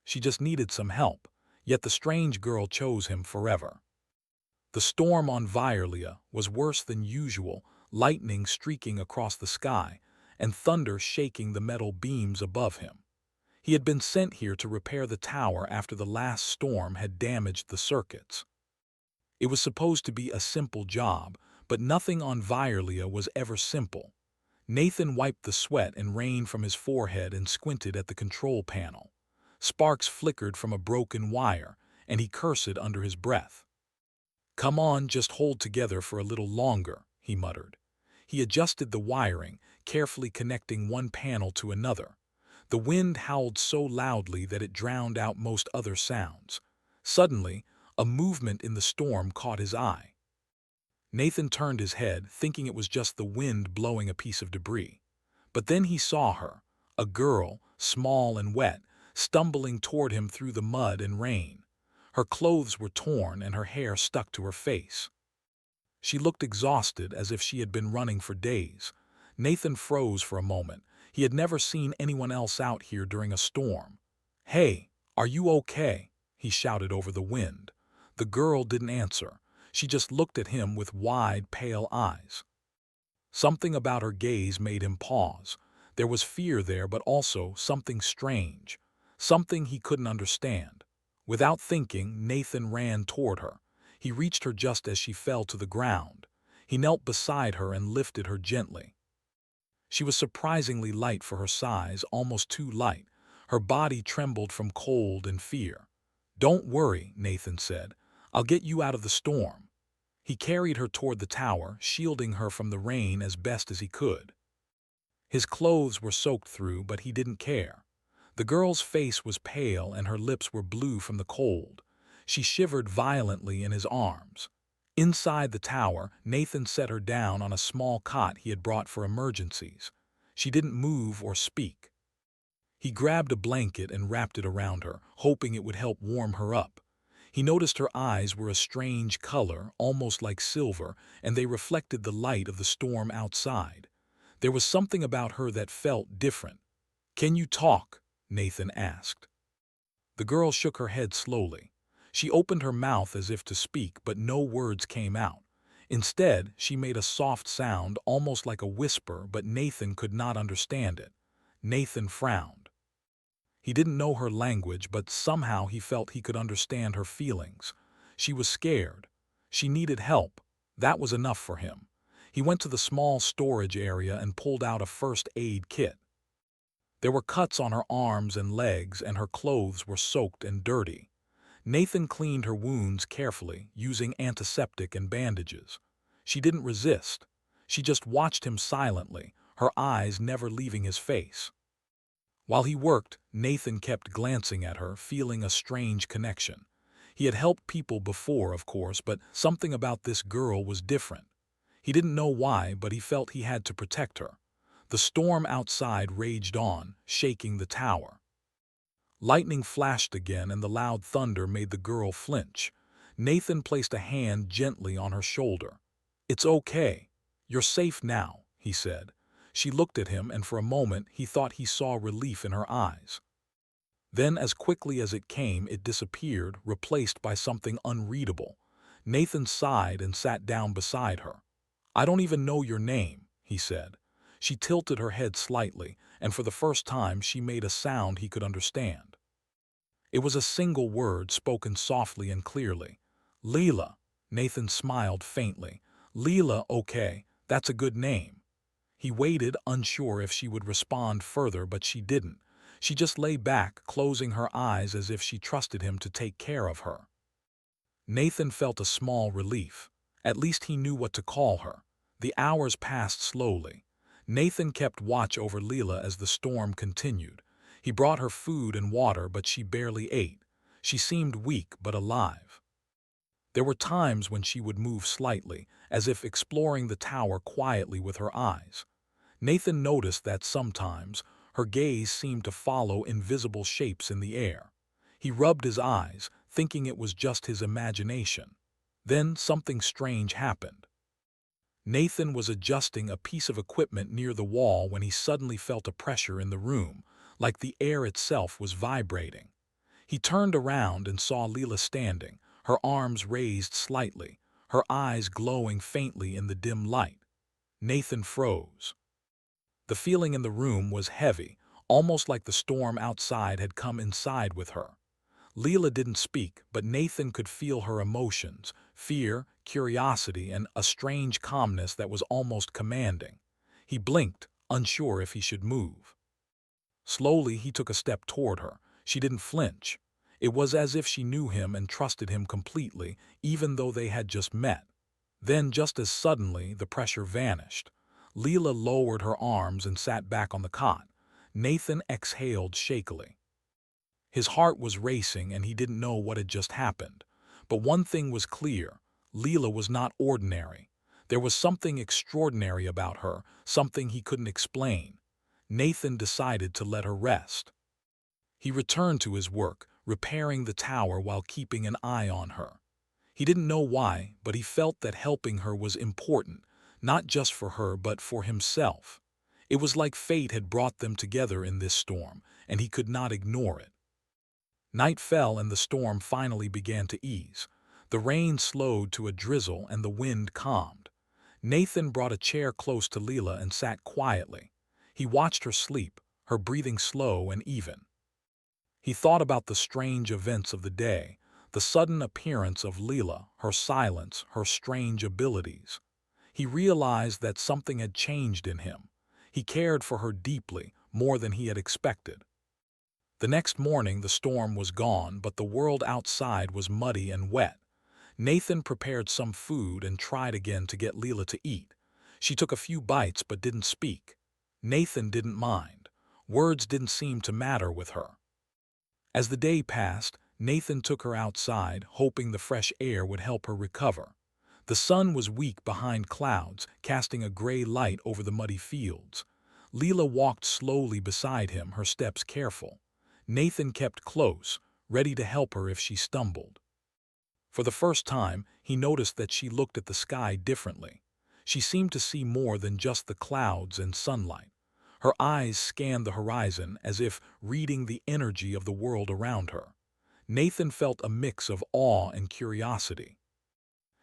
She just needed some help, yet the strange girl chose him forever. The storm on Virlia was worse than usual, lightning streaking across the sky, and thunder shaking the metal beams above him. He had been sent here to repair the tower after the last storm had damaged the circuits. It was supposed to be a simple job, but nothing on Virlia was ever simple. Nathan wiped the sweat and rain from his forehead and squinted at the control panel. Sparks flickered from a broken wire, and he cursed under his breath. "Come on, just hold together for a little longer," he muttered. He adjusted the wiring, carefully connecting one panel to another. The wind howled so loudly that it drowned out most other sounds. Suddenly, a movement in the storm caught his eye. Nathan turned his head, thinking it was just the wind blowing a piece of debris. But then he saw her, a girl, small and wet, stumbling toward him through the mud and rain. Her clothes were torn and her hair stuck to her face. She looked exhausted, as if she had been running for days. Nathan froze for a moment. He had never seen anyone else out here during a storm. "Hey, are you okay?" he shouted over the wind. The girl didn't answer. She just looked at him with wide, pale eyes. Something about her gaze made him pause. There was fear there, but also something strange, something he couldn't understand. Without thinking, Nathan ran toward her. He reached her just as she fell to the ground. He knelt beside her and lifted her gently. She was surprisingly light for her size, almost too light. Her body trembled from cold and fear. "Don't worry," Nathan said. "I'll get you out of the storm." He carried her toward the tower, shielding her from the rain as best as he could. His clothes were soaked through, but he didn't care. The girl's face was pale and her lips were blue from the cold. She shivered violently in his arms. Inside the tower, Nathan set her down on a small cot he had brought for emergencies. She didn't move or speak. He grabbed a blanket and wrapped it around her, hoping it would help warm her up. He noticed her eyes were a strange color, almost like silver, and they reflected the light of the storm outside. There was something about her that felt different. "Can you talk?" Nathan asked. The girl shook her head slowly. She opened her mouth as if to speak, but no words came out. Instead, she made a soft sound, almost like a whisper, but Nathan could not understand it. Nathan frowned. He didn't know her language, but somehow he felt he could understand her feelings. She was scared. She needed help. That was enough for him. He went to the small storage area and pulled out a first aid kit. There were cuts on her arms and legs, and her clothes were soaked and dirty. Nathan cleaned her wounds carefully, using antiseptic and bandages. She didn't resist. She just watched him silently, her eyes never leaving his face. While he worked, Nathan kept glancing at her, feeling a strange connection. He had helped people before, of course, but something about this girl was different. He didn't know why, but he felt he had to protect her. The storm outside raged on, shaking the tower. Lightning flashed again, and the loud thunder made the girl flinch. Nathan placed a hand gently on her shoulder. "It's okay. You're safe now," he said. She looked at him, and for a moment he thought he saw relief in her eyes. Then, as quickly as it came, it disappeared, replaced by something unreadable. Nathan sighed and sat down beside her. "I don't even know your name," he said. She tilted her head slightly, and for the first time she made a sound he could understand. It was a single word spoken softly and clearly. "Leela." Nathan smiled faintly. "Leela, okay, that's a good name." He waited, unsure if she would respond further, but she didn't. She just lay back, closing her eyes as if she trusted him to take care of her. Nathan felt a small relief. At least he knew what to call her. The hours passed slowly. Nathan kept watch over Leela as the storm continued. He brought her food and water, but she barely ate. She seemed weak but alive. There were times when she would move slightly, as if exploring the tower quietly with her eyes. Nathan noticed that sometimes her gaze seemed to follow invisible shapes in the air. He rubbed his eyes, thinking it was just his imagination. Then something strange happened. Nathan was adjusting a piece of equipment near the wall when he suddenly felt a pressure in the room, like the air itself was vibrating. He turned around and saw Leela standing, her arms raised slightly, her eyes glowing faintly in the dim light. Nathan froze. The feeling in the room was heavy, almost like the storm outside had come inside with her. Leela didn't speak, but Nathan could feel her emotions, fear, curiosity, and a strange calmness that was almost commanding. He blinked, unsure if he should move. Slowly, he took a step toward her. She didn't flinch. It was as if she knew him and trusted him completely, even though they had just met. Then, just as suddenly, the pressure vanished. Leela lowered her arms and sat back on the cot. Nathan exhaled shakily. His heart was racing and he didn't know what had just happened. But one thing was clear. Leela was not ordinary. There was something extraordinary about her, something he couldn't explain. Nathan decided to let her rest. He returned to his work, repairing the tower while keeping an eye on her. He didn't know why, but he felt that helping her was important, not just for her but for himself. It was like fate had brought them together in this storm, and he could not ignore it. Night fell and the storm finally began to ease. The rain slowed to a drizzle and the wind calmed. Nathan brought a chair close to Leela and sat quietly. He watched her sleep, her breathing slow and even. He thought about the strange events of the day, the sudden appearance of Leela, her silence, her strange abilities. He realized that something had changed in him. He cared for her deeply, more than he had expected. The next morning the storm was gone, but the world outside was muddy and wet. Nathan prepared some food and tried again to get Leela to eat. She took a few bites but didn't speak. Nathan didn't mind. Words didn't seem to matter with her. As the day passed, Nathan took her outside, hoping the fresh air would help her recover. The sun was weak behind clouds, casting a gray light over the muddy fields. Leela walked slowly beside him, her steps careful. Nathan kept close, ready to help her if she stumbled. For the first time, he noticed that she looked at the sky differently. She seemed to see more than just the clouds and sunlight. Her eyes scanned the horizon as if reading the energy of the world around her. Nathan felt a mix of awe and curiosity.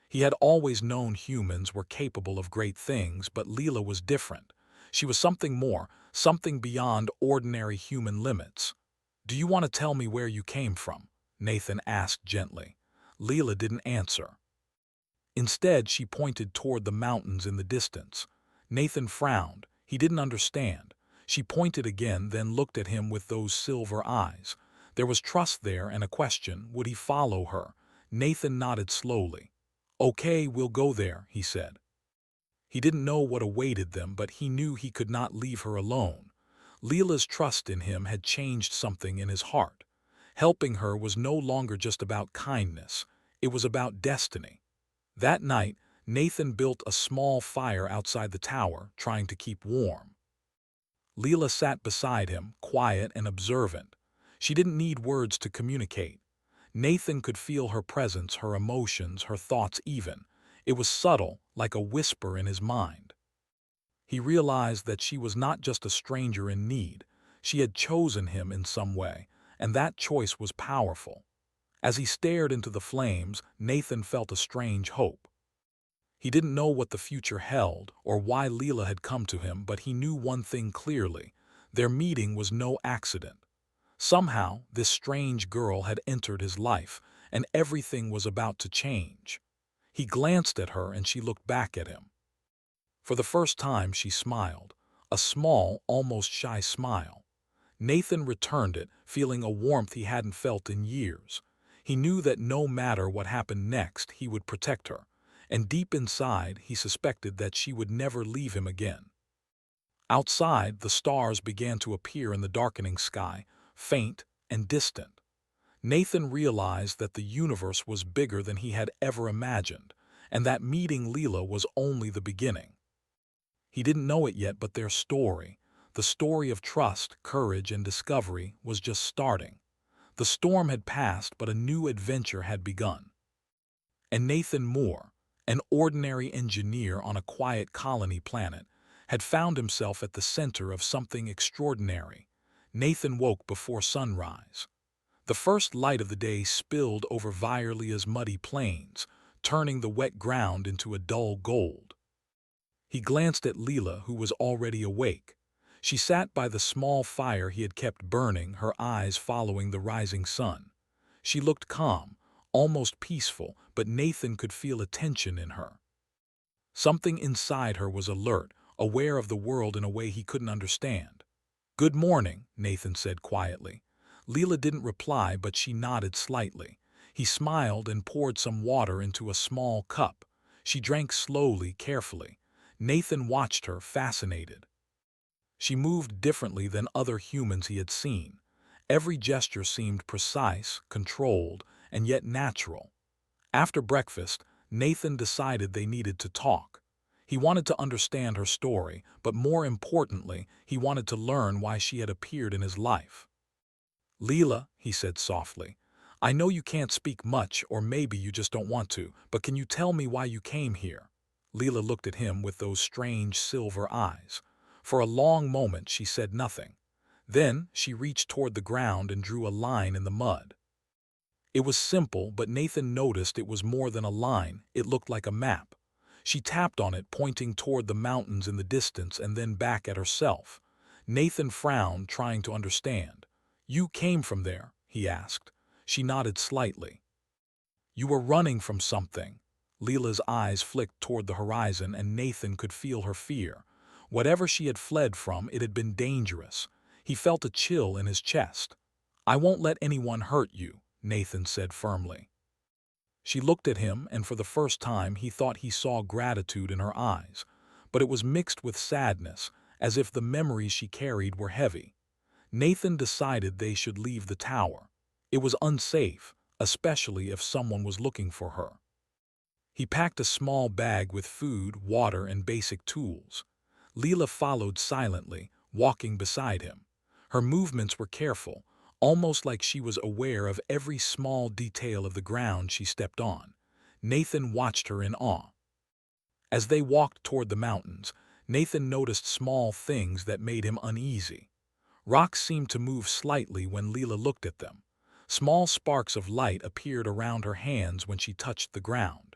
He had always known humans were capable of great things, but Leela was different. She was something more, something beyond ordinary human limits. "Do you want to tell me where you came from?" Nathan asked gently. Leela didn't answer. Instead, she pointed toward the mountains in the distance. Nathan frowned. He didn't understand. She pointed again, then looked at him with those silver eyes. There was trust there and a question. Would he follow her? Nathan nodded slowly. "Okay, we'll go there," he said. He didn't know what awaited them, but he knew he could not leave her alone. Leela's trust in him had changed something in his heart. Helping her was no longer just about kindness. It was about destiny. That night, Nathan built a small fire outside the tower, trying to keep warm. Leela sat beside him, quiet and observant. She didn't need words to communicate. Nathan could feel her presence, her emotions, her thoughts even. It was subtle, like a whisper in his mind. He realized that she was not just a stranger in need. She had chosen him in some way, and that choice was powerful. As he stared into the flames, Nathan felt a strange hope. He didn't know what the future held or why Leela had come to him, but he knew one thing clearly. Their meeting was no accident. Somehow, this strange girl had entered his life, and everything was about to change. He glanced at her and she looked back at him. For the first time she smiled, a small, almost shy smile. Nathan returned it, feeling a warmth he hadn't felt in years. He knew that no matter what happened next, he would protect her, and deep inside he suspected that she would never leave him again. Outside, the stars began to appear in the darkening sky, faint and distant. Nathan realized that the universe was bigger than he had ever imagined, and that meeting Leela was only the beginning. He didn't know it yet, but their story, the story of trust, courage, and discovery, was just starting. The storm had passed, but a new adventure had begun. And Nathan Moore, an ordinary engineer on a quiet colony planet, had found himself at the center of something extraordinary. Nathan woke before sunrise. The first light of the day spilled over Virelia's muddy plains, turning the wet ground into a dull gold. He glanced at Leela, who was already awake. She sat by the small fire he had kept burning, her eyes following the rising sun. She looked calm, almost peaceful, but Nathan could feel a tension in her. Something inside her was alert, aware of the world in a way he couldn't understand. "Good morning," Nathan said quietly. Leela didn't reply, but she nodded slightly. He smiled and poured some water into a small cup. She drank slowly, carefully. Nathan watched her, fascinated. She moved differently than other humans he had seen. Every gesture seemed precise, controlled, and yet natural. After breakfast, Nathan decided they needed to talk. He wanted to understand her story, but more importantly, he wanted to learn why she had appeared in his life. "Leela," he said softly, "I know you can't speak much, or maybe you just don't want to, but can you tell me why you came here?" Leela looked at him with those strange silver eyes. For a long moment she said nothing. Then she reached toward the ground and drew a line in the mud. It was simple, but Nathan noticed it was more than a line. It looked like a map. She tapped on it, pointing toward the mountains in the distance and then back at herself. Nathan frowned, trying to understand. "You came from there?" he asked. She nodded slightly. "You were running from something." Leela's eyes flicked toward the horizon, and Nathan could feel her fear. Whatever she had fled from, it had been dangerous. He felt a chill in his chest. "I won't let anyone hurt you," Nathan said firmly. She looked at him, and for the first time he thought he saw gratitude in her eyes. But it was mixed with sadness, as if the memories she carried were heavy. Nathan decided they should leave the tower. It was unsafe, especially if someone was looking for her. He packed a small bag with food, water, and basic tools. Leela followed silently, walking beside him. Her movements were careful, almost like she was aware of every small detail of the ground she stepped on. Nathan watched her in awe. As they walked toward the mountains, Nathan noticed small things that made him uneasy. Rocks seemed to move slightly when Leela looked at them. Small sparks of light appeared around her hands when she touched the ground.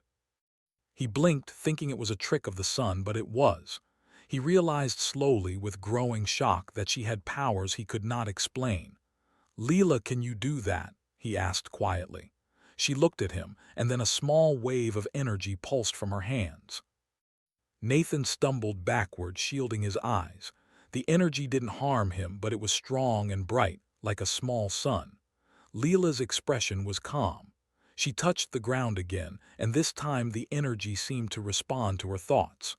He blinked, thinking it was a trick of the sun, but it was. He realized slowly, with growing shock, that she had powers he could not explain. "Leela, can you do that?" he asked quietly. She looked at him, and then a small wave of energy pulsed from her hands. Nathan stumbled backward, shielding his eyes. The energy didn't harm him, but it was strong and bright, like a small sun. Leela's expression was calm. She touched the ground again, and this time the energy seemed to respond to her thoughts.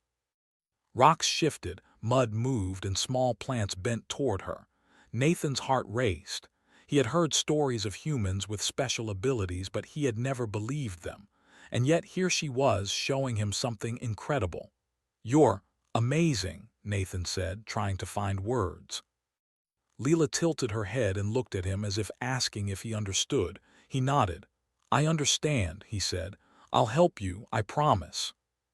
Rocks shifted, mud moved, and small plants bent toward her. Nathan's heart raced. He had heard stories of humans with special abilities, but he had never believed them. And yet here she was, showing him something incredible. "You're amazing," Nathan said, trying to find words. Leela tilted her head and looked at him as if asking if he understood. He nodded. "I understand," he said. "I'll help you, I promise."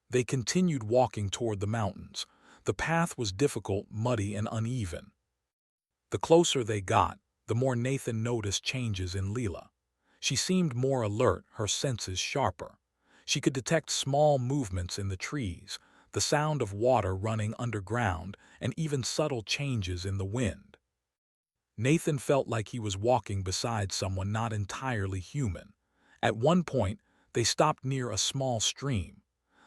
They continued walking toward the mountains. The path was difficult, muddy, and uneven. The closer they got, the more Nathan noticed changes in Leela. She seemed more alert, her senses sharper. She could detect small movements in the trees, the sound of water running underground, and even subtle changes in the wind. Nathan felt like he was walking beside someone not entirely human. At one point, they stopped near a small stream.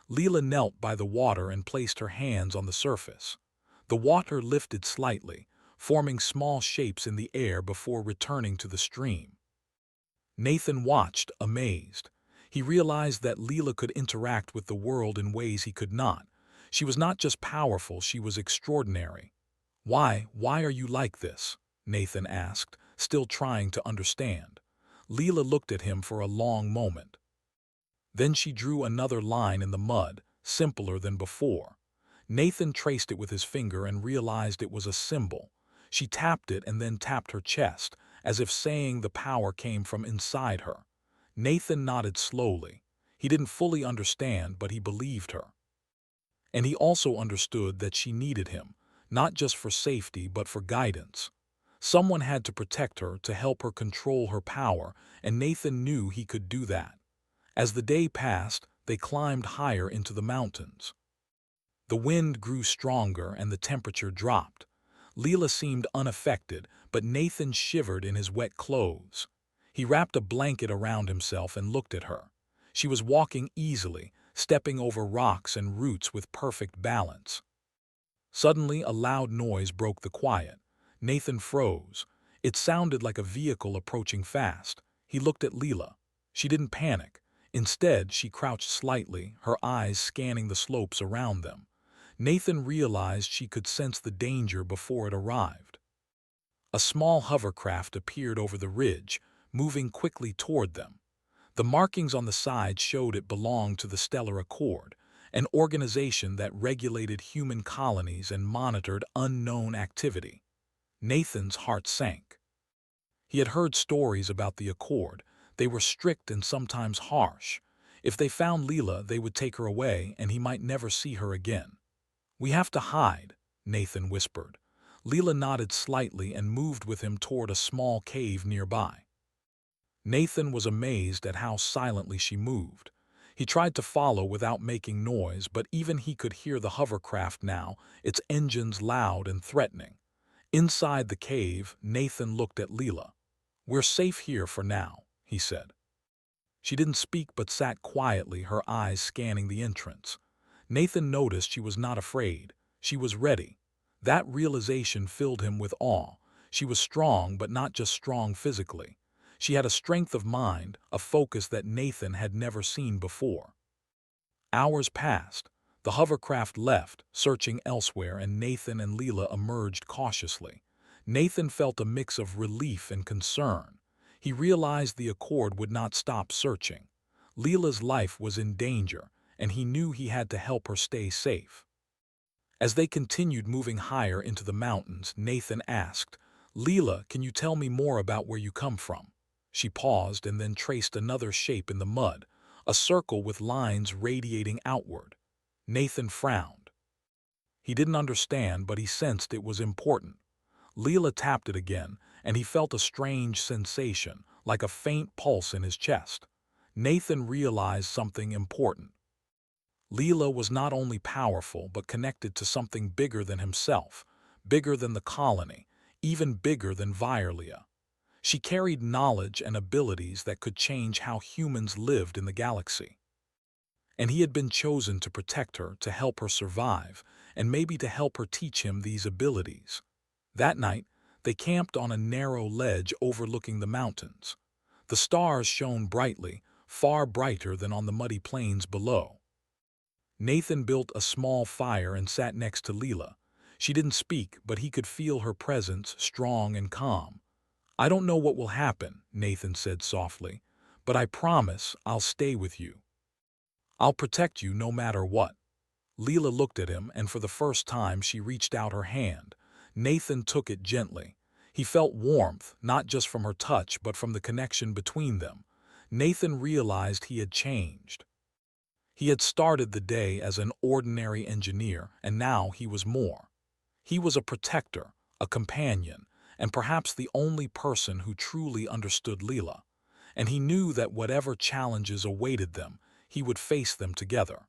Leela knelt by the water and placed her hands on the surface. The water lifted slightly, forming small shapes in the air before returning to the stream. Nathan watched, amazed. He realized that Leela could interact with the world in ways he could not. She was not just powerful, she was extraordinary. Why are you like this?" Nathan asked, still trying to understand. Leela looked at him for a long moment. Then she drew another line in the mud, simpler than before. Nathan traced it with his finger and realized it was a symbol. She tapped it and then tapped her chest, as if saying the power came from inside her. Nathan nodded slowly. He didn't fully understand, but he believed her. And he also understood that she needed him, not just for safety but for guidance. Someone had to protect her, to help her control her power, and Nathan knew he could do that. As the day passed, they climbed higher into the mountains. The wind grew stronger and the temperature dropped. Leela seemed unaffected, but Nathan shivered in his wet clothes. He wrapped a blanket around himself and looked at her. She was walking easily, stepping over rocks and roots with perfect balance. Suddenly, a loud noise broke the quiet. Nathan froze. It sounded like a vehicle approaching fast. He looked at Leela. She didn't panic. Instead, she crouched slightly, her eyes scanning the slopes around them. Nathan realized she could sense the danger before it arrived. A small hovercraft appeared over the ridge, moving quickly toward them. The markings on the side showed it belonged to the Stellar Accord, an organization that regulated human colonies and monitored unknown activity. Nathan's heart sank. He had heard stories about the Accord. They were strict and sometimes harsh. If they found Leela, they would take her away, and he might never see her again. "We have to hide," Nathan whispered. Leela nodded slightly and moved with him toward a small cave nearby. Nathan was amazed at how silently she moved. He tried to follow without making noise, but even he could hear the hovercraft now, its engines loud and threatening. Inside the cave, Nathan looked at Leela. "We're safe here for now," he said. She didn't speak but sat quietly, her eyes scanning the entrance. Nathan noticed she was not afraid. She was ready. That realization filled him with awe. She was strong, but not just strong physically. She had a strength of mind, a focus that Nathan had never seen before. Hours passed. The hovercraft left, searching elsewhere, and Nathan and Leela emerged cautiously. Nathan felt a mix of relief and concern. He realized the Accord would not stop searching. Leela's life was in danger, and he knew he had to help her stay safe. As they continued moving higher into the mountains, Nathan asked, "Leela, can you tell me more about where you come from?" She paused and then traced another shape in the mud, a circle with lines radiating outward. Nathan frowned. He didn't understand, but he sensed it was important. Leela tapped it again, and he felt a strange sensation, like a faint pulse in his chest. Nathan realized something important. Leela was not only powerful but connected to something bigger than himself, bigger than the colony, even bigger than Violia. She carried knowledge and abilities that could change how humans lived in the galaxy. And he had been chosen to protect her, to help her survive, and maybe to help her teach him these abilities. That night, they camped on a narrow ledge overlooking the mountains. The stars shone brightly, far brighter than on the muddy plains below. Nathan built a small fire and sat next to Leela. She didn't speak, but he could feel her presence, strong and calm. "I don't know what will happen," Nathan said softly, "but I promise I'll stay with you. I'll protect you no matter what." Leela looked at him, and for the first time she reached out her hand. Nathan took it gently. He felt warmth, not just from her touch, but from the connection between them. Nathan realized he had changed. He had started the day as an ordinary engineer, and now he was more. He was a protector, a companion, and perhaps the only person who truly understood Leela. And he knew that whatever challenges awaited them, he would face them together.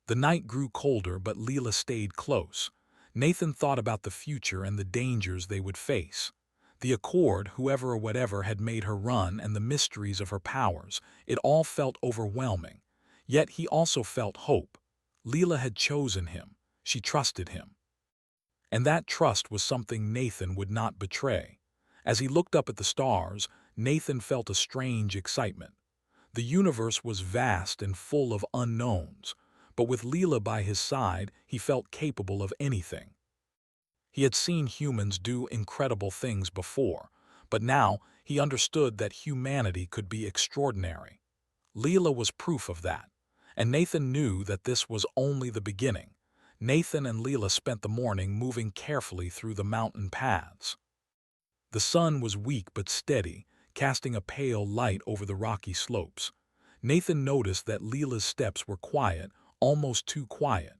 The night grew colder, but Leela stayed close. Nathan thought about the future and the dangers they would face. The Accord, whoever or whatever had made her run, and the mysteries of her powers, it all felt overwhelming. Yet he also felt hope. Leela had chosen him. She trusted him. And that trust was something Nathan would not betray. As he looked up at the stars, Nathan felt a strange excitement. The universe was vast and full of unknowns, but with Leela by his side, he felt capable of anything. He had seen humans do incredible things before, but now he understood that humanity could be extraordinary. Leela was proof of that. And Nathan knew that this was only the beginning. Nathan and Leela spent the morning moving carefully through the mountain paths. The sun was weak but steady, casting a pale light over the rocky slopes. Nathan noticed that Leela's steps were quiet, almost too quiet.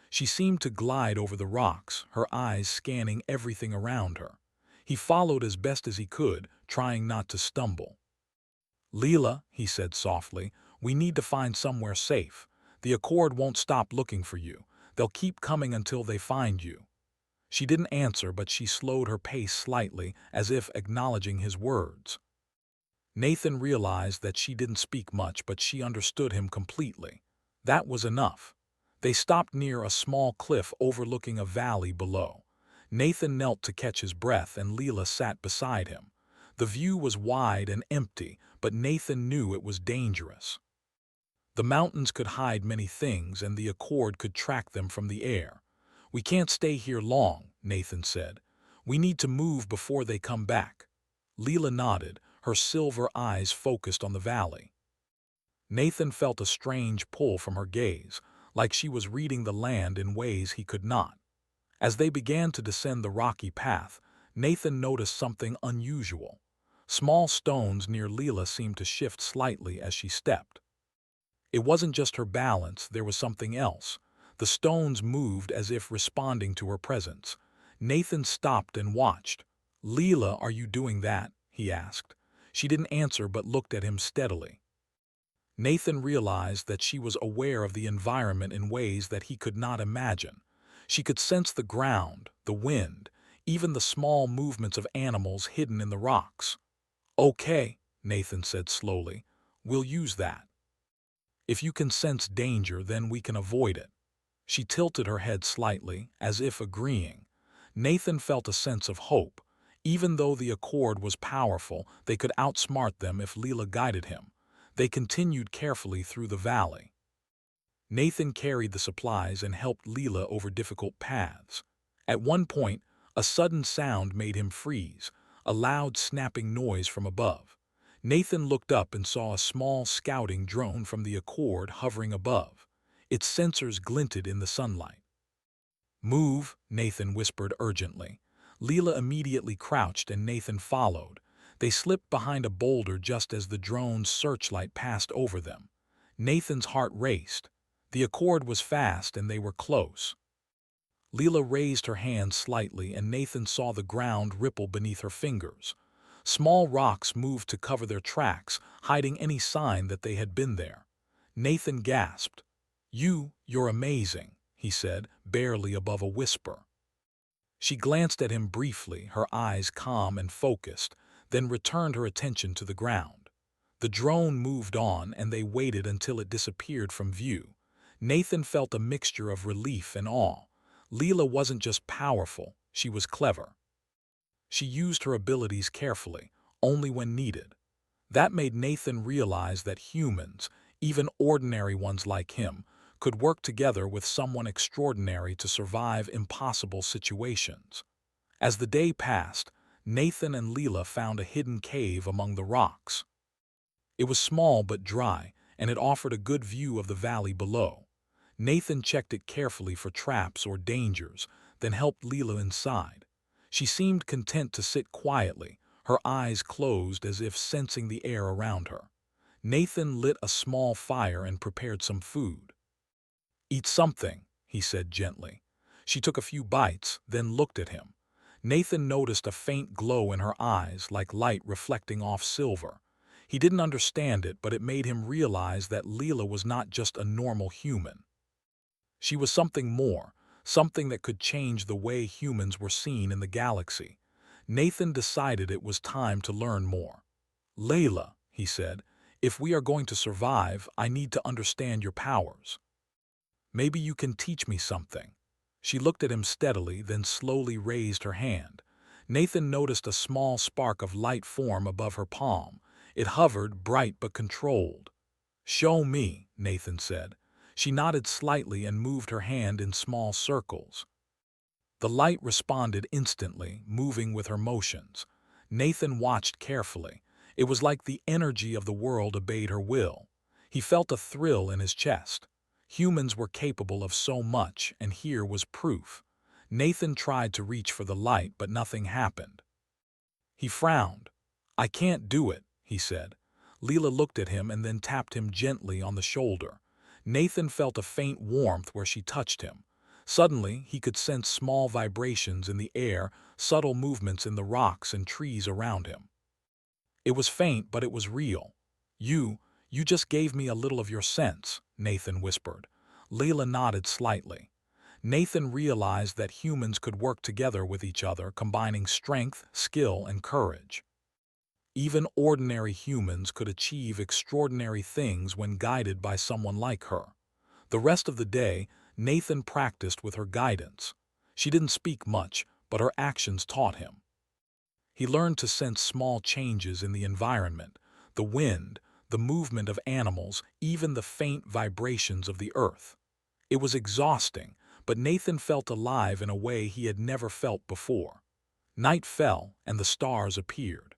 She seemed to glide over the rocks, her eyes scanning everything around her. He followed as best as he could, trying not to stumble. "Leela," he said softly, "we need to find somewhere safe. The Accord won't stop looking for you. They'll keep coming until they find you." She didn't answer, but she slowed her pace slightly, as if acknowledging his words. Nathan realized that she didn't speak much, but she understood him completely. That was enough. They stopped near a small cliff overlooking a valley below. Nathan knelt to catch his breath, and Leela sat beside him. The view was wide and empty, but Nathan knew it was dangerous. The mountains could hide many things, and the Accord could track them from the air. "We can't stay here long," Nathan said. "We need to move before they come back." Leela nodded, her silver eyes focused on the valley. Nathan felt a strange pull from her gaze, like she was reading the land in ways he could not. As they began to descend the rocky path, Nathan noticed something unusual. Small stones near Leela seemed to shift slightly as she stepped. It wasn't just her balance, there was something else. The stones moved as if responding to her presence. Nathan stopped and watched. "Leela, are you doing that?" he asked. She didn't answer but looked at him steadily. Nathan realized that she was aware of the environment in ways that he could not imagine. She could sense the ground, the wind, even the small movements of animals hidden in the rocks. "Okay," Nathan said slowly, "we'll use that. If you can sense danger, then we can avoid it." She tilted her head slightly, as if agreeing. Nathan felt a sense of hope. Even though the Accord was powerful, they could outsmart them if Leela guided him. They continued carefully through the valley. Nathan carried the supplies and helped Leela over difficult paths. At one point, a sudden sound made him freeze, a loud snapping noise from above. Nathan looked up and saw a small scouting drone from the Accord hovering above. Its sensors glinted in the sunlight. "Move," Nathan whispered urgently. Leela immediately crouched and Nathan followed. They slipped behind a boulder just as the drone's searchlight passed over them. Nathan's heart raced. The Accord was fast and they were close. Leela raised her hand slightly and Nathan saw the ground ripple beneath her fingers. Small rocks moved to cover their tracks, hiding any sign that they had been there. Nathan gasped. You're amazing," he said, barely above a whisper. She glanced at him briefly, her eyes calm and focused, then returned her attention to the ground. The drone moved on and they waited until it disappeared from view. Nathan felt a mixture of relief and awe. Leela wasn't just powerful, she was clever. She used her abilities carefully, only when needed. That made Nathan realize that humans, even ordinary ones like him, could work together with someone extraordinary to survive impossible situations. As the day passed, Nathan and Leela found a hidden cave among the rocks. It was small but dry, and it offered a good view of the valley below. Nathan checked it carefully for traps or dangers, then helped Leela inside. She seemed content to sit quietly, her eyes closed as if sensing the air around her. Nathan lit a small fire and prepared some food. "Eat something," he said gently. She took a few bites, then looked at him. Nathan noticed a faint glow in her eyes, like light reflecting off silver. He didn't understand it, but it made him realize that Leela was not just a normal human. She was something more, something that could change the way humans were seen in the galaxy. Nathan decided it was time to learn more. "Layla," he said, "if we are going to survive, I need to understand your powers. Maybe you can teach me something." She looked at him steadily, then slowly raised her hand. Nathan noticed a small spark of light form above her palm. It hovered, bright but controlled. "Show me," Nathan said. She nodded slightly and moved her hand in small circles. The light responded instantly, moving with her motions. Nathan watched carefully. It was like the energy of the world obeyed her will. He felt a thrill in his chest. Humans were capable of so much, and here was proof. Nathan tried to reach for the light, but nothing happened. He frowned. "I can't do it," he said. Leela looked at him and then tapped him gently on the shoulder. Nathan felt a faint warmth where she touched him. Suddenly, he could sense small vibrations in the air, subtle movements in the rocks and trees around him. It was faint, but it was real. You, you just gave me a little of your sense, Nathan whispered. Layla nodded slightly. Nathan realized that humans could work together with each other, combining strength, skill, and courage. Even ordinary humans could achieve extraordinary things when guided by someone like her. The rest of the day, Nathan practiced with her guidance. She didn't speak much, but her actions taught him. He learned to sense small changes in the environment, the wind, the movement of animals, even the faint vibrations of the earth. It was exhausting, but Nathan felt alive in a way he had never felt before. Night fell, and the stars appeared.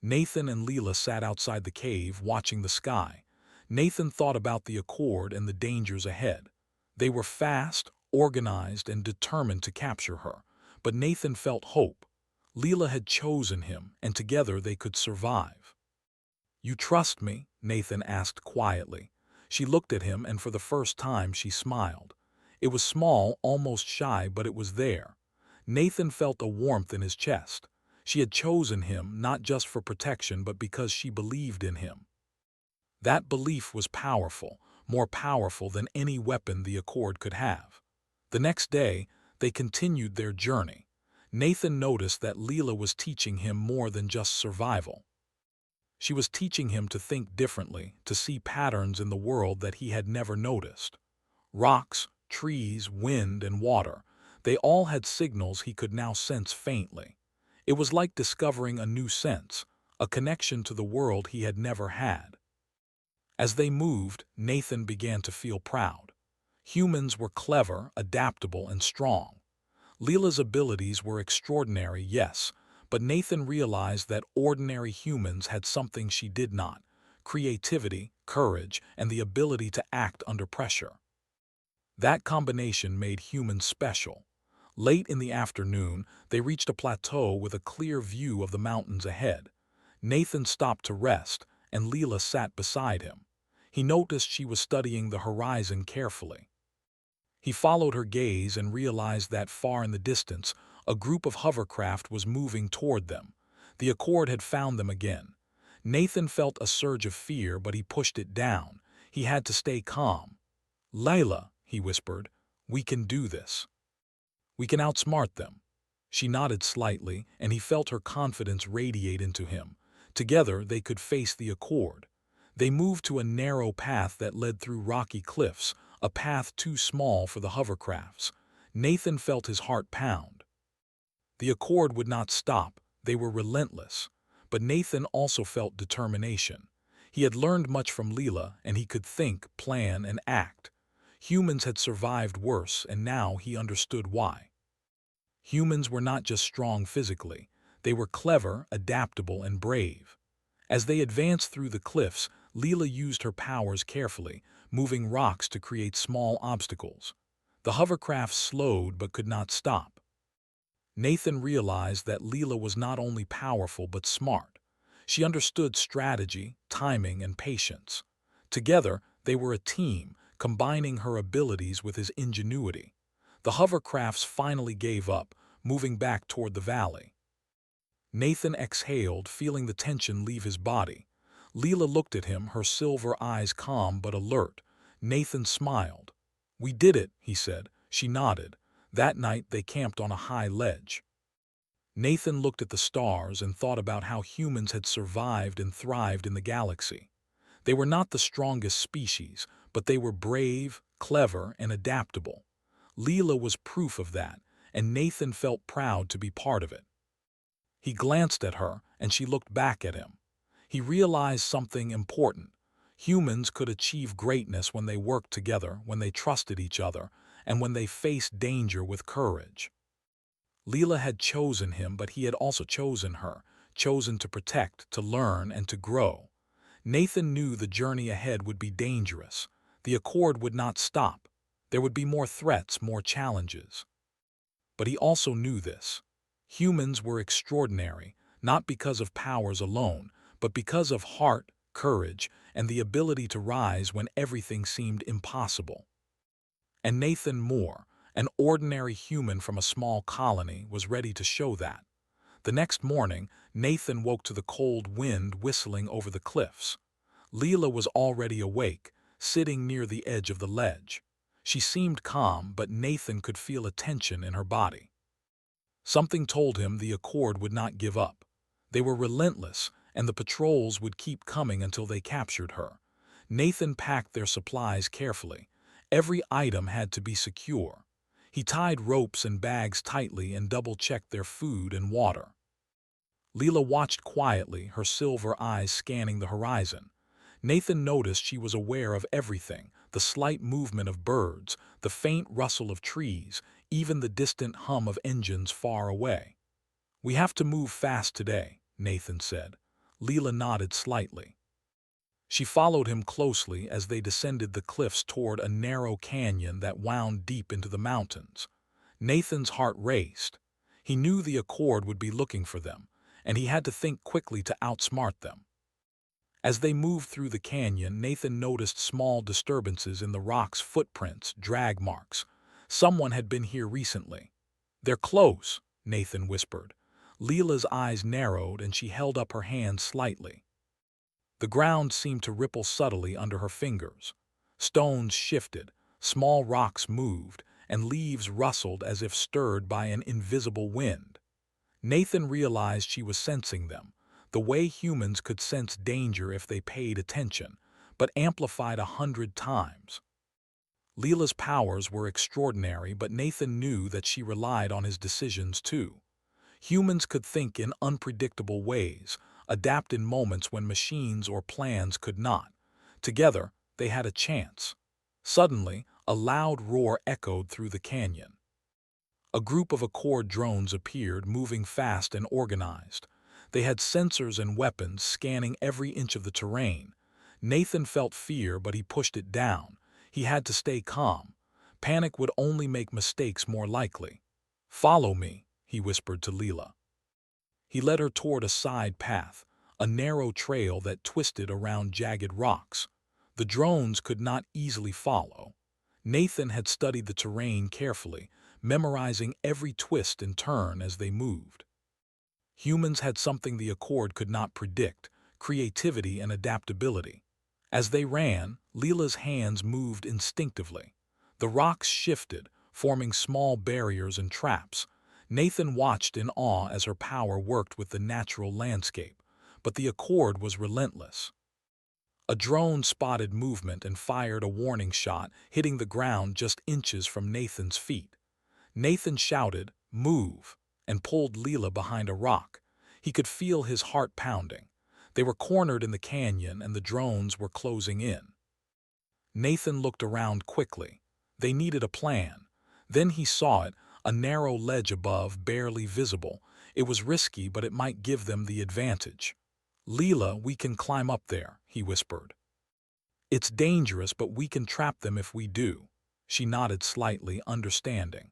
Nathan and Leela sat outside the cave, watching the sky. Nathan thought about the Accord and the dangers ahead. They were fast, organized, and determined to capture her, but Nathan felt hope. Leela had chosen him, and together they could survive. "You trust me?" Nathan asked quietly. She looked at him, and for the first time she smiled. It was small, almost shy, but it was there. Nathan felt a warmth in his chest. She had chosen him not just for protection, but because she believed in him. That belief was powerful, more powerful than any weapon the Accord could have. The next day, they continued their journey. Nathan noticed that Leela was teaching him more than just survival. She was teaching him to think differently, to see patterns in the world that he had never noticed. Rocks, trees, wind, and water, they all had signals he could now sense faintly. It was like discovering a new sense, a connection to the world he had never had. As they moved, Nathan began to feel proud. Humans were clever, adaptable, and strong. Leela's abilities were extraordinary, yes, but Nathan realized that ordinary humans had something she did not: creativity, courage, and the ability to act under pressure. That combination made humans special. Late in the afternoon, they reached a plateau with a clear view of the mountains ahead. Nathan stopped to rest, and Leela sat beside him. He noticed she was studying the horizon carefully. He followed her gaze and realized that far in the distance, a group of hovercraft was moving toward them. The Accord had found them again. Nathan felt a surge of fear, but he pushed it down. He had to stay calm. "Layla," he whispered, "we can do this. We can outsmart them." She nodded slightly, and he felt her confidence radiate into him. Together, they could face the Accord. They moved to a narrow path that led through rocky cliffs, a path too small for the hovercrafts. Nathan felt his heart pound. The Accord would not stop. They were relentless. But Nathan also felt determination. He had learned much from Leela, and he could think, plan, and act. Humans had survived worse, and now he understood why. Humans were not just strong physically. They were clever, adaptable, and brave. As they advanced through the cliffs, Leela used her powers carefully, moving rocks to create small obstacles. The hovercraft slowed but could not stop. Nathan realized that Leela was not only powerful but smart. She understood strategy, timing, and patience. Together, they were a team, combining her abilities with his ingenuity. The hovercrafts finally gave up, moving back toward the valley. Nathan exhaled, feeling the tension leave his body. Leela looked at him, her silver eyes calm but alert. Nathan smiled. "We did it," he said. She nodded. That night they camped on a high ledge. Nathan looked at the stars and thought about how humans had survived and thrived in the galaxy. They were not the strongest species, but they were brave, clever, and adaptable. Leela was proof of that, and Nathan felt proud to be part of it. He glanced at her, and she looked back at him. He realized something important. Humans could achieve greatness when they worked together, when they trusted each other, and when they faced danger with courage. Leela had chosen him, but he had also chosen her, chosen to protect, to learn, and to grow. Nathan knew the journey ahead would be dangerous. The Accord would not stop. There would be more threats, more challenges. But he also knew this. Humans were extraordinary, not because of powers alone, but because of heart, courage, and the ability to rise when everything seemed impossible. And Nathan more. An ordinary human from a small colony was ready to show that. The next morning, Nathan woke to the cold wind whistling over the cliffs. Leela was already awake, sitting near the edge of the ledge. She seemed calm, but Nathan could feel a tension in her body. Something told him the Accord would not give up. They were relentless, and the patrols would keep coming until they captured her. Nathan packed their supplies carefully. Every item had to be secure. He tied ropes and bags tightly and double-checked their food and water. Leela watched quietly, her silver eyes scanning the horizon. Nathan noticed she was aware of everything, the slight movement of birds, the faint rustle of trees, even the distant hum of engines far away. "We have to move fast today," Nathan said. Leela nodded slightly. She followed him closely as they descended the cliffs toward a narrow canyon that wound deep into the mountains. Nathan's heart raced. He knew the Accord would be looking for them, and he had to think quickly to outsmart them. As they moved through the canyon, Nathan noticed small disturbances in the rocks, footprints, drag marks. Someone had been here recently. "They're close," Nathan whispered. Leela's eyes narrowed and she held up her hand slightly. The ground seemed to ripple subtly under her fingers. Stones shifted, small rocks moved, and leaves rustled as if stirred by an invisible wind. Nathan realized she was sensing them, the way humans could sense danger if they paid attention, but amplified 100 times. Leela's powers were extraordinary, but Nathan knew that she relied on his decisions too. Humans could think in unpredictable ways, adapt in moments when machines or plans could not. Together, they had a chance. Suddenly, a loud roar echoed through the canyon. A group of Accord drones appeared, moving fast and organized. They had sensors and weapons scanning every inch of the terrain. Nathan felt fear, but he pushed it down. He had to stay calm. Panic would only make mistakes more likely. "Follow me," he whispered to Leela. He led her toward a side path, a narrow trail that twisted around jagged rocks. The drones could not easily follow. Nathan had studied the terrain carefully, memorizing every twist and turn as they moved. Humans had something the Accord could not predict: creativity and adaptability. As they ran, Leela's hands moved instinctively. The rocks shifted, forming small barriers and traps. Nathan watched in awe as her power worked with the natural landscape, but the Accord was relentless. A drone spotted movement and fired a warning shot, hitting the ground just inches from Nathan's feet. Nathan shouted, "Move," and pulled Leela behind a rock. He could feel his heart pounding. They were cornered in the canyon and the drones were closing in. Nathan looked around quickly. They needed a plan. Then he saw it, a narrow ledge above, barely visible. It was risky, but it might give them the advantage. "Leela, we can climb up there," he whispered. "It's dangerous, but we can trap them if we do." She nodded slightly, understanding.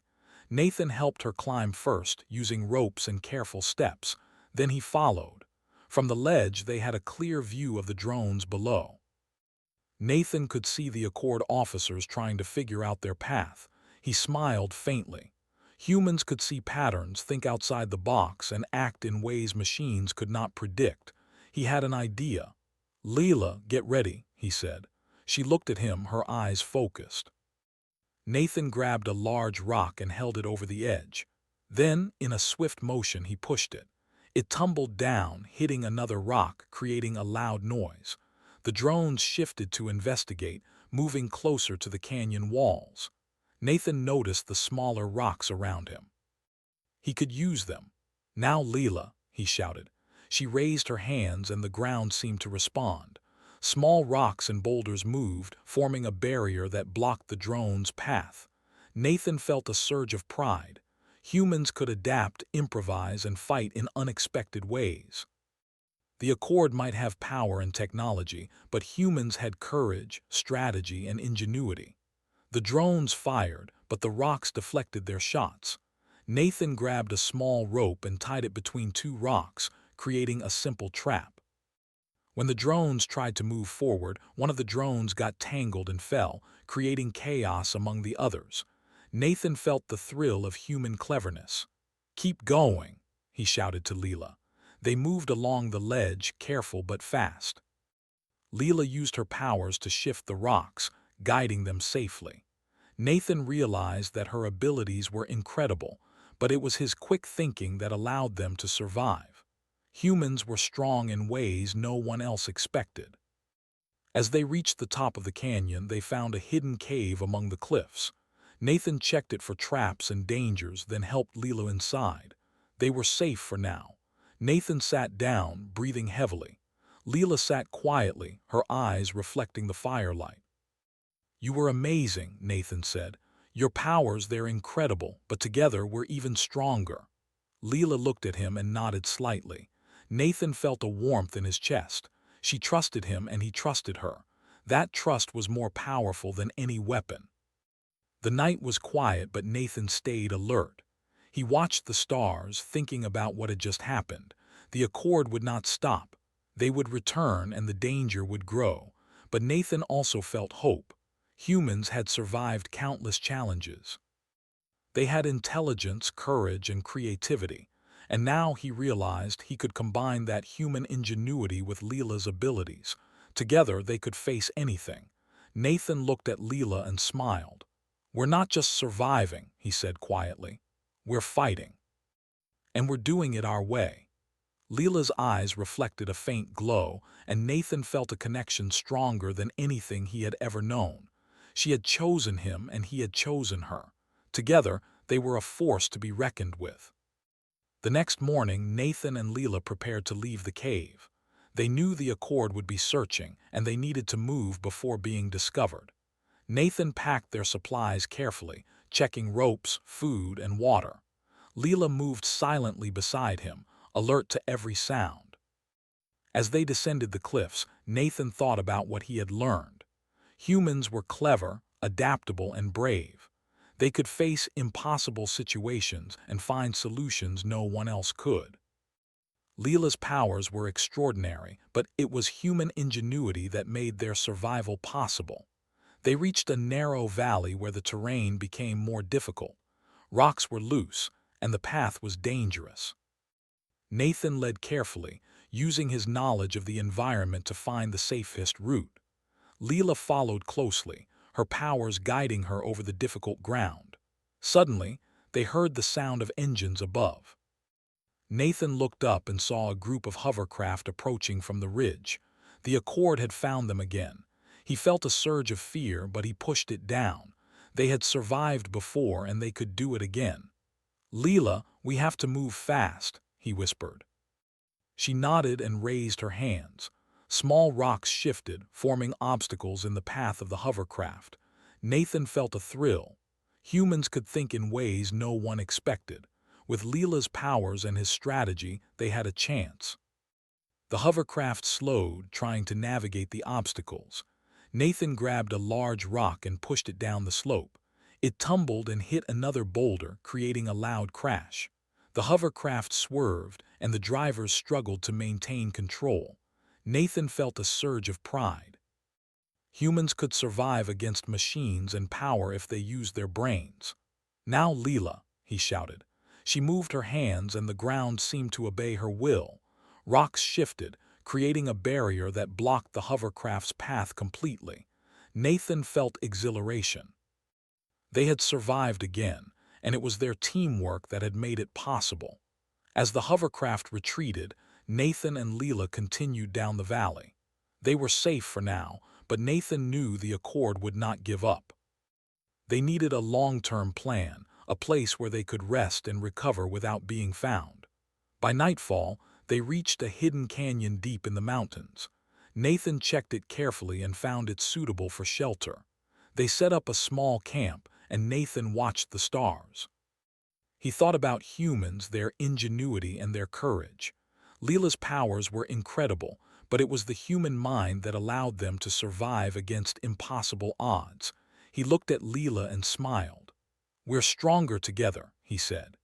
Nathan helped her climb first, using ropes and careful steps. Then he followed. From the ledge, they had a clear view of the drones below. Nathan could see the Accord officers trying to figure out their path. He smiled faintly. Humans could see patterns, think outside the box, and act in ways machines could not predict. He had an idea. "Leela, get ready," he said. She looked at him, her eyes focused. Nathan grabbed a large rock and held it over the edge. Then, in a swift motion, he pushed it. It tumbled down, hitting another rock, creating a loud noise. The drones shifted to investigate, moving closer to the canyon walls. Nathan noticed the smaller rocks around him. He could use them. "Now, Leela," he shouted. She raised her hands and the ground seemed to respond. Small rocks and boulders moved, forming a barrier that blocked the drone's path. Nathan felt a surge of pride. Humans could adapt, improvise, and fight in unexpected ways. The Accord might have power and technology, but humans had courage, strategy, and ingenuity. The drones fired, but the rocks deflected their shots. Nathan grabbed a small rope and tied it between two rocks, creating a simple trap. When the drones tried to move forward, one of the drones got tangled and fell, creating chaos among the others. Nathan felt the thrill of human cleverness. "Keep going," he shouted to Leela. They moved along the ledge, careful but fast. Leela used her powers to shift the rocks, guiding them safely. Nathan realized that her abilities were incredible, but it was his quick thinking that allowed them to survive. Humans were strong in ways no one else expected. As they reached the top of the canyon, they found a hidden cave among the cliffs. Nathan checked it for traps and dangers, then helped Leela inside. They were safe for now. Nathan sat down, breathing heavily. Leela sat quietly, her eyes reflecting the firelight. "You were amazing," Nathan said. "Your powers, they're incredible, but together we're even stronger." Leela looked at him and nodded slightly. Nathan felt a warmth in his chest. She trusted him and he trusted her. That trust was more powerful than any weapon. The night was quiet, but Nathan stayed alert. He watched the stars, thinking about what had just happened. The accord would not stop. They would return and the danger would grow. But Nathan also felt hope. Humans had survived countless challenges. They had intelligence, courage, and creativity. And now he realized he could combine that human ingenuity with Leela's abilities. Together they could face anything. Nathan looked at Leela and smiled. "We're not just surviving," he said quietly. "We're fighting. And we're doing it our way." Leela's eyes reflected a faint glow, and Nathan felt a connection stronger than anything he had ever known. She had chosen him and he had chosen her. Together, they were a force to be reckoned with. The next morning, Nathan and Leela prepared to leave the cave. They knew the Accord would be searching, and they needed to move before being discovered. Nathan packed their supplies carefully, checking ropes, food, and water. Leela moved silently beside him, alert to every sound. As they descended the cliffs, Nathan thought about what he had learned. Humans were clever, adaptable, and brave. They could face impossible situations and find solutions no one else could. Leela's powers were extraordinary, but it was human ingenuity that made their survival possible. They reached a narrow valley where the terrain became more difficult. Rocks were loose, and the path was dangerous. Nathan led carefully, using his knowledge of the environment to find the safest route. Leela followed closely, her powers guiding her over the difficult ground. Suddenly, they heard the sound of engines above. Nathan looked up and saw a group of hovercraft approaching from the ridge. The Accord had found them again. He felt a surge of fear, but he pushed it down. They had survived before and they could do it again. "Leela, we have to move fast," he whispered. She nodded and raised her hands. Small rocks shifted, forming obstacles in the path of the hovercraft. Nathan felt a thrill. Humans could think in ways no one expected. With Leela's powers and his strategy, they had a chance. The hovercraft slowed, trying to navigate the obstacles. Nathan grabbed a large rock and pushed it down the slope. It tumbled and hit another boulder, creating a loud crash. The hovercraft swerved, and the drivers struggled to maintain control. Nathan felt a surge of pride. Humans could survive against machines and power if they used their brains. "Now, Leela," he shouted. She moved her hands and the ground seemed to obey her will. Rocks shifted, creating a barrier that blocked the hovercraft's path completely. Nathan felt exhilaration. They had survived again, and it was their teamwork that had made it possible. As the hovercraft retreated, Nathan and Leela continued down the valley. They were safe for now, but Nathan knew the Accord would not give up. They needed a long-term plan, a place where they could rest and recover without being found. By nightfall, they reached a hidden canyon deep in the mountains. Nathan checked it carefully and found it suitable for shelter. They set up a small camp, and Nathan watched the stars. He thought about humans, their ingenuity, and their courage. Leela's powers were incredible, but it was the human mind that allowed them to survive against impossible odds. He looked at Leela and smiled. "We're stronger together," he said.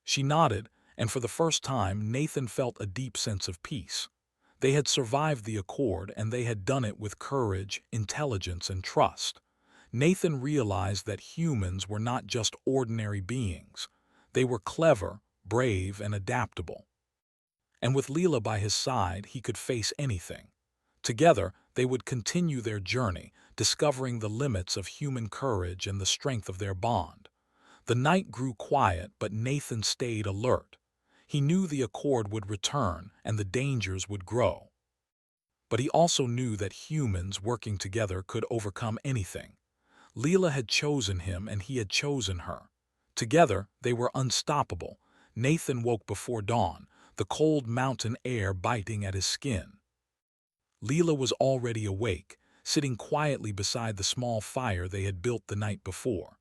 She nodded, and for the first time Nathan felt a deep sense of peace. They had survived the Accord, and they had done it with courage, intelligence, and trust. Nathan realized that humans were not just ordinary beings. They were clever, brave, and adaptable. And with Leela by his side, he could face anything. Together, they would continue their journey, discovering the limits of human courage and the strength of their bond. The night grew quiet, but Nathan stayed alert. He knew the Accord would return and the dangers would grow. But he also knew that humans working together could overcome anything. Leela had chosen him and he had chosen her. Together, they were unstoppable. Nathan woke before dawn, the cold mountain air biting at his skin. Leela was already awake, sitting quietly beside the small fire they had built the night before.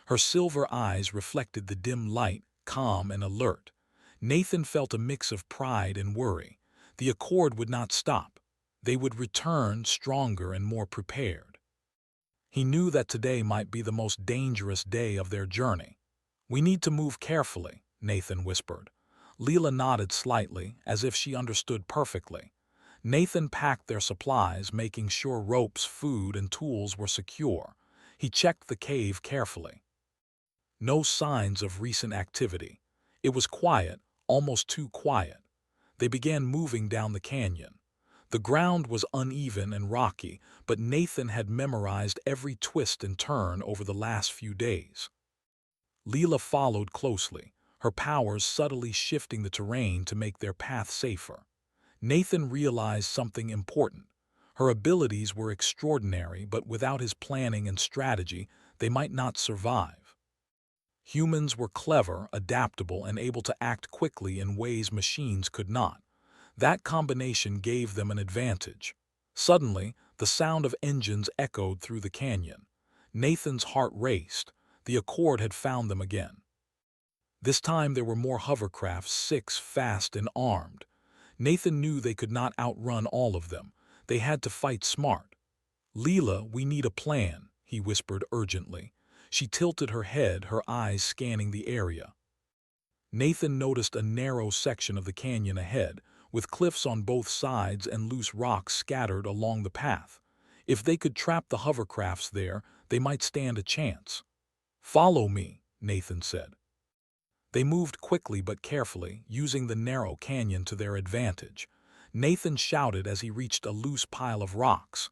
Her silver eyes reflected the dim light, calm and alert. Nathan felt a mix of pride and worry. The Accord would not stop. They would return stronger and more prepared. He knew that today might be the most dangerous day of their journey. "We need to move carefully," Nathan whispered. Leela nodded slightly, as if she understood perfectly. Nathan packed their supplies, making sure ropes, food, and tools were secure. He checked the cave carefully. No signs of recent activity. It was quiet, almost too quiet. They began moving down the canyon. The ground was uneven and rocky, but Nathan had memorized every twist and turn over the last few days. Leela followed closely, her powers subtly shifting the terrain to make their path safer. Nathan realized something important. Her abilities were extraordinary, but without his planning and strategy, they might not survive. Humans were clever, adaptable, and able to act quickly in ways machines could not. That combination gave them an advantage. Suddenly, the sound of engines echoed through the canyon. Nathan's heart raced. The Accord had found them again. This time there were more hovercrafts, 6 fast and armed. Nathan knew they could not outrun all of them. They had to fight smart. "Leela, we need a plan," he whispered urgently. She tilted her head, her eyes scanning the area. Nathan noticed a narrow section of the canyon ahead, with cliffs on both sides and loose rocks scattered along the path. If they could trap the hovercrafts there, they might stand a chance. "Follow me," Nathan said. They moved quickly but carefully, using the narrow canyon to their advantage. Nathan shouted as he reached a loose pile of rocks.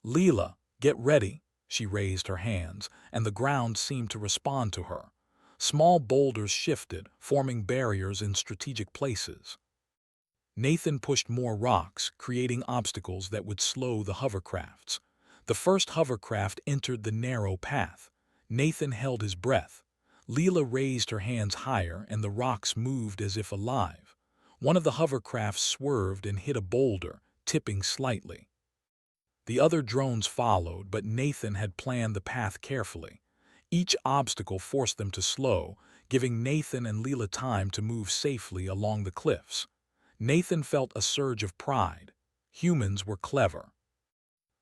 "Leela, get ready." She raised her hands, and the ground seemed to respond to her. Small boulders shifted, forming barriers in strategic places. Nathan pushed more rocks, creating obstacles that would slow the hovercrafts. The first hovercraft entered the narrow path. Nathan held his breath. Leela raised her hands higher, and the rocks moved as if alive. One of the hovercrafts swerved and hit a boulder, tipping slightly. The other drones followed, but Nathan had planned the path carefully. Each obstacle forced them to slow, giving Nathan and Leela time to move safely along the cliffs. Nathan felt a surge of pride. Humans were clever.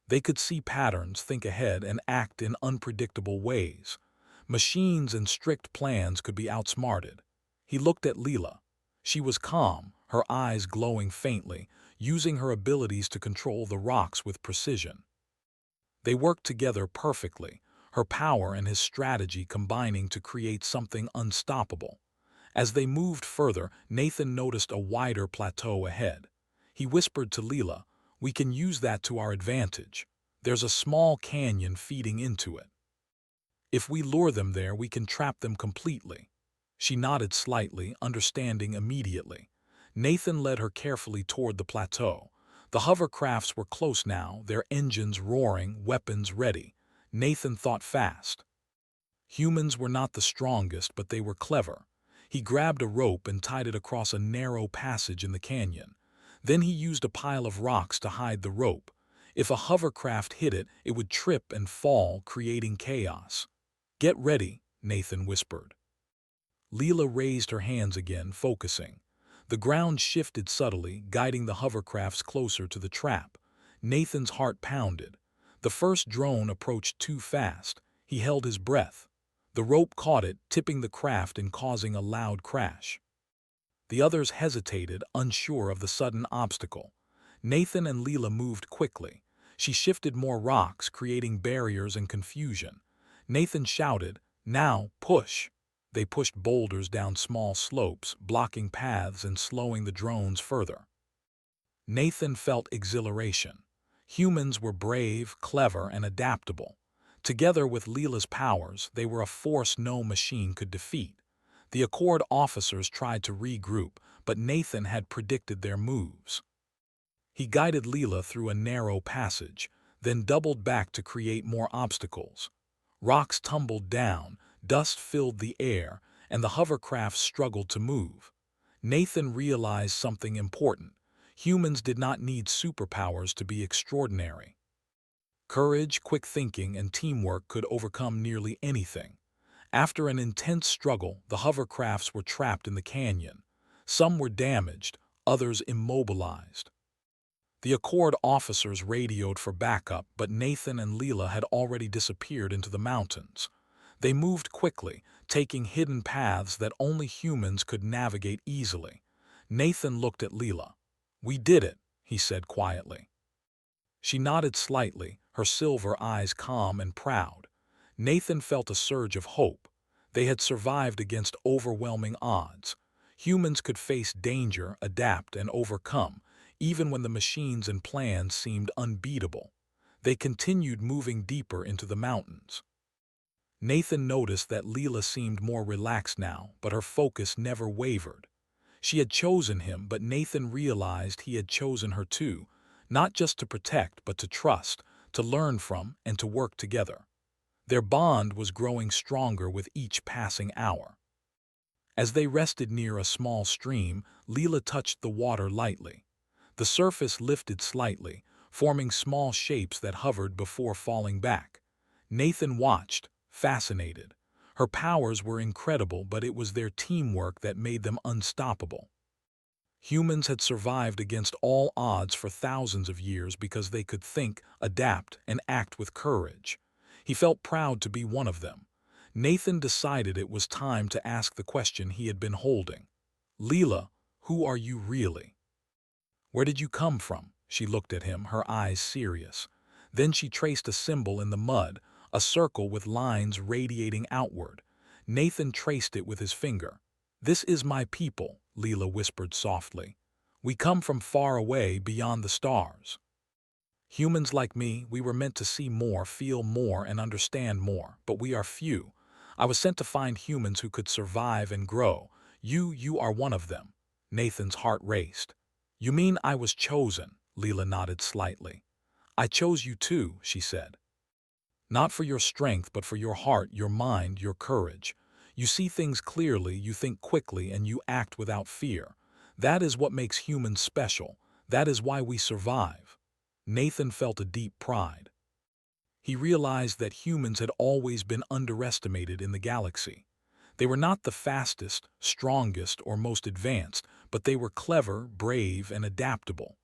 They could see patterns, think ahead, and act in unpredictable ways. Machines and strict plans could be outsmarted. He looked at Leela. She was calm, her eyes glowing faintly, using her abilities to control the rocks with precision. They worked together perfectly, her power and his strategy combining to create something unstoppable. As they moved further, Nathan noticed a wider plateau ahead. He whispered to Leela, "We can use that to our advantage. There's a small canyon feeding into it. If we lure them there, we can trap them completely." She nodded slightly, understanding immediately. Nathan led her carefully toward the plateau. The hovercrafts were close now, their engines roaring, weapons ready. Nathan thought fast. Humans were not the strongest, but they were clever. He grabbed a rope and tied it across a narrow passage in the canyon. Then he used a pile of rocks to hide the rope. If a hovercraft hit it, it would trip and fall, creating chaos. "Get ready," Nathan whispered. Leela raised her hands again, focusing. The ground shifted subtly, guiding the hovercrafts closer to the trap. Nathan's heart pounded. The first drone approached too fast. He held his breath. The rope caught it, tipping the craft and causing a loud crash. The others hesitated, unsure of the sudden obstacle. Nathan and Leela moved quickly. She shifted more rocks, creating barriers and confusion. Nathan shouted, "Now, push!" They pushed boulders down small slopes, blocking paths and slowing the drones further. Nathan felt exhilaration. Humans were brave, clever, and adaptable. Together with Leela's powers, they were a force no machine could defeat. The Accord officers tried to regroup, but Nathan had predicted their moves. He guided Leela through a narrow passage, then doubled back to create more obstacles. Rocks tumbled down, dust filled the air, and the hovercraft struggled to move. Nathan realized something important. Humans did not need superpowers to be extraordinary. Courage, quick thinking, and teamwork could overcome nearly anything. After an intense struggle, the hovercrafts were trapped in the canyon. Some were damaged, others immobilized. The Accord officers radioed for backup, but Nathan and Leela had already disappeared into the mountains. They moved quickly, taking hidden paths that only humans could navigate easily. Nathan looked at Leela. "We did it," he said quietly. She nodded slightly, her silver eyes calm and proud. Nathan felt a surge of hope. They had survived against overwhelming odds. Humans could face danger, adapt, and overcome, even when the machines and plans seemed unbeatable. They continued moving deeper into the mountains. Nathan noticed that Leela seemed more relaxed now, but her focus never wavered. She had chosen him, but Nathan realized he had chosen her too, not just to protect, but to trust, to learn from, and to work together. Their bond was growing stronger with each passing hour. As they rested near a small stream, Leela touched the water lightly. The surface lifted slightly, forming small shapes that hovered before falling back. Nathan watched, fascinated. Her powers were incredible, but it was their teamwork that made them unstoppable. Humans had survived against all odds for thousands of years because they could think, adapt, and act with courage. He felt proud to be one of them. Nathan decided it was time to ask the question he had been holding. "Leela, who are you really? Where did you come from?" She looked at him, her eyes serious. Then she traced a symbol in the mud, a circle with lines radiating outward. Nathan traced it with his finger. "This is my people," Leela whispered softly. "We come from far away beyond the stars. Humans like me, we were meant to see more, feel more, and understand more, but we are few. I was sent to find humans who could survive and grow. You are one of them." Nathan's heart raced. "You mean I was chosen?" Leela nodded slightly. "I chose you too," she said. "Not for your strength, but for your heart, your mind, your courage. You see things clearly, you think quickly, and you act without fear. That is what makes humans special. That is why we survive." Nathan felt a deep pride. He realized that humans had always been underestimated in the galaxy. They were not the fastest, strongest, or most advanced, but they were clever, brave, and adaptable.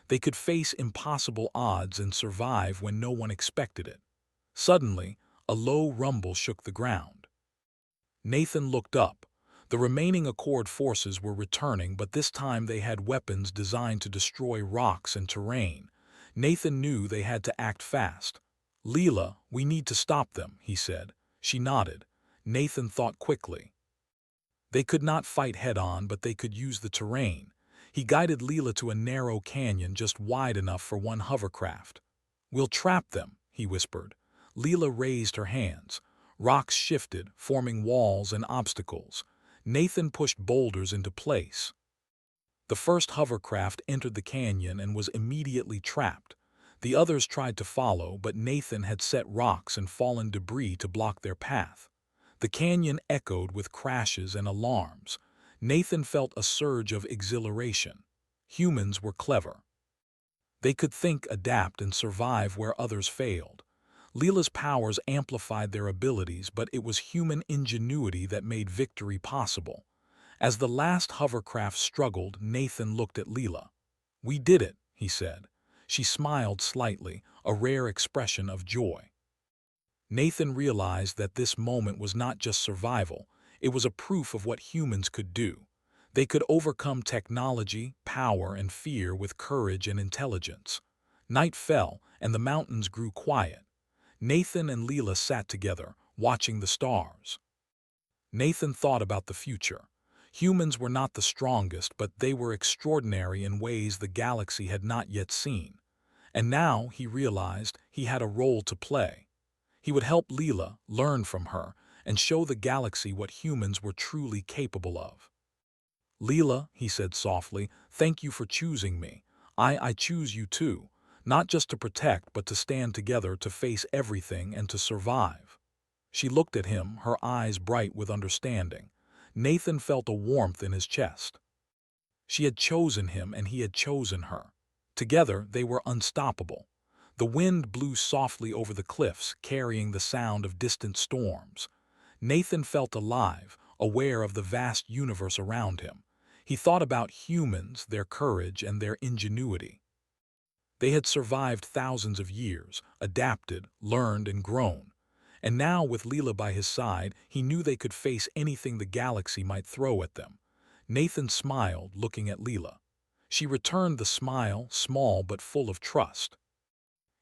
They could face impossible odds and survive when no one expected it. Suddenly, a low rumble shook the ground. Nathan looked up. The remaining Accord forces were returning, but this time they had weapons designed to destroy rocks and terrain. Nathan knew they had to act fast. "Leela, we need to stop them," he said. She nodded. Nathan thought quickly. They could not fight head-on, but they could use the terrain. He guided Leela to a narrow canyon just wide enough for one hovercraft. "We'll trap them," he whispered. Leela raised her hands. Rocks shifted, forming walls and obstacles. Nathan pushed boulders into place. The first hovercraft entered the canyon and was immediately trapped. The others tried to follow, but Nathan had set rocks and fallen debris to block their path. The canyon echoed with crashes and alarms. Nathan felt a surge of exhilaration. Humans were clever. They could think, adapt, and survive where others failed. Leela's powers amplified their abilities, but it was human ingenuity that made victory possible. As the last hovercraft struggled, Nathan looked at Leela. "We did it," he said. She smiled slightly, a rare expression of joy. Nathan realized that this moment was not just survival, it was a proof of what humans could do. They could overcome technology, power, and fear with courage and intelligence. Night fell, and the mountains grew quiet. Nathan and Leela sat together, watching the stars. Nathan thought about the future. Humans were not the strongest, but they were extraordinary in ways the galaxy had not yet seen. And now he realized he had a role to play. He would help Leela learn from her and show the galaxy what humans were truly capable of. Leela, he said softly, thank you for choosing me. I choose you too, not just to protect but to stand together to face everything and to survive. She looked at him, her eyes bright with understanding. Nathan felt a warmth in his chest. She had chosen him and he had chosen her. Together they were unstoppable. The wind blew softly over the cliffs, carrying the sound of distant storms. Nathan felt alive, aware of the vast universe around him. He thought about humans, their courage, and their ingenuity. They had survived thousands of years, adapted, learned, and grown. And now, with Leela by his side, he knew they could face anything the galaxy might throw at them. Nathan smiled, looking at Leela. She returned the smile, small but full of trust.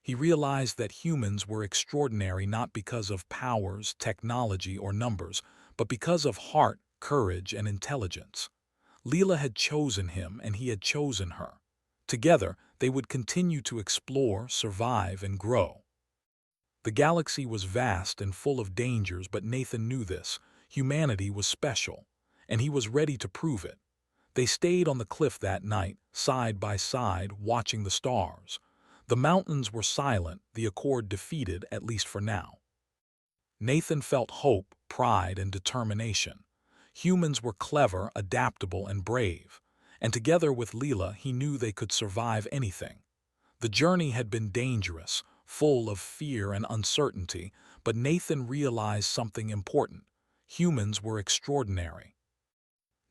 He realized that humans were extraordinary not because of powers, technology, or numbers, but because of heart, courage, and intelligence. Leela had chosen him and he had chosen her. Together, they would continue to explore, survive, and grow. The galaxy was vast and full of dangers, but Nathan knew this. Humanity was special, and he was ready to prove it. They stayed on the cliff that night, side by side, watching the stars. The mountains were silent, the Accord defeated, at least for now. Nathan felt hope, pride, and determination. Humans were clever, adaptable, and brave, and together with Leela he knew they could survive anything. The journey had been dangerous, full of fear and uncertainty, but Nathan realized something important. Humans were extraordinary.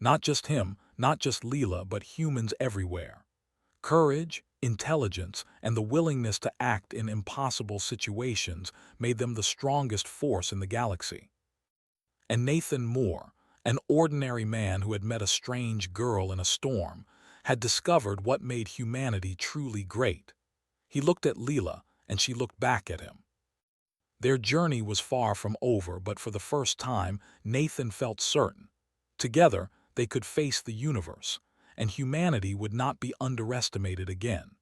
Not just him, not just Leela, but humans everywhere. Courage, intelligence, and the willingness to act in impossible situations made them the strongest force in the galaxy. And Nathan Moore, an ordinary man who had met a strange girl in a storm, had discovered what made humanity truly great. He looked at Leela, and she looked back at him. Their journey was far from over, but for the first time, Nathan felt certain. Together, they could face the universe, and humanity would not be underestimated again.